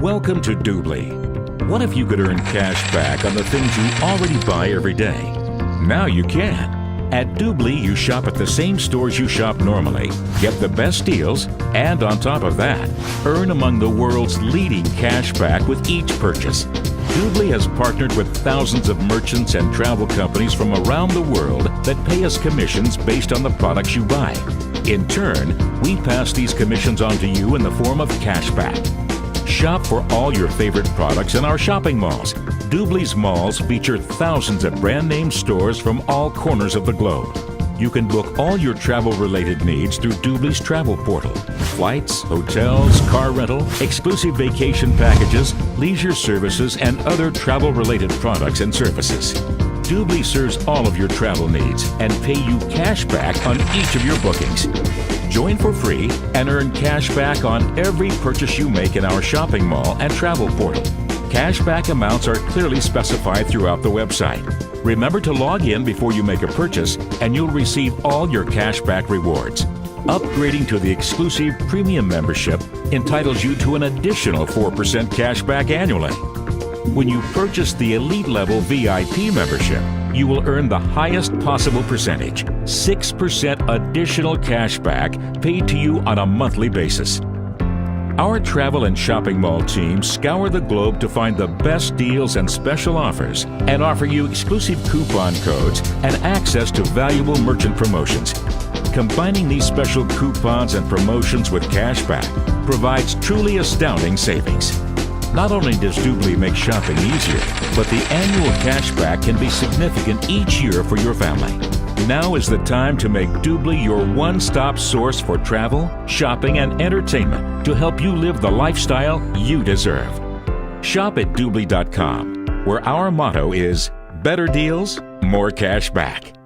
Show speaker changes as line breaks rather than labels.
Welcome to Doobly. What if you could earn cash back on the things you already buy every day? Now you can. At Doobly, you shop at the same stores you shop normally, get the best deals, and on top of that, earn among the world's leading cash back with each purchase. Doobly has partnered with thousands of merchants and travel companies from around the world that pay us commissions based on the products you buy. In turn, we pass these commissions on to you in the form of cash back. Shop for all your favorite products in our shopping malls. Doobly's malls feature thousands of brand name stores from all corners of the globe. You can book all your travel-related needs through Doobly's travel portal. Flights, hotels, car rental, exclusive vacation packages, leisure services, and other travel-related products and services. Doobly serves all of your travel needs and pay you cash back on each of your bookings. Join for free and earn cash back on every purchase you make in our shopping mall and travel portal. Cashback amounts are clearly specified throughout the website. Remember to log in before you make a purchase and you'll receive all your cashback rewards. Upgrading to the exclusive premium membership entitles you to an additional 4% cashback annually. When you purchase the elite level VIP membership, you will earn the highest possible percentage, 6% additional cashback paid to you on a monthly basis. Our travel and shopping mall teams scour the globe to find the best deals and special offers and offer you exclusive coupon codes and access to valuable merchant promotions. Combining these special coupons and promotions with cashback provides truly astounding savings. Not only does Doobly make shopping easier, but the annual cashback can be significant each year for your family. Now is the time to make Doobly your one-stop source for travel, shopping, and entertainment to help you live the lifestyle you deserve. Shop at Doobly.com, where our motto is better deals, more cash back.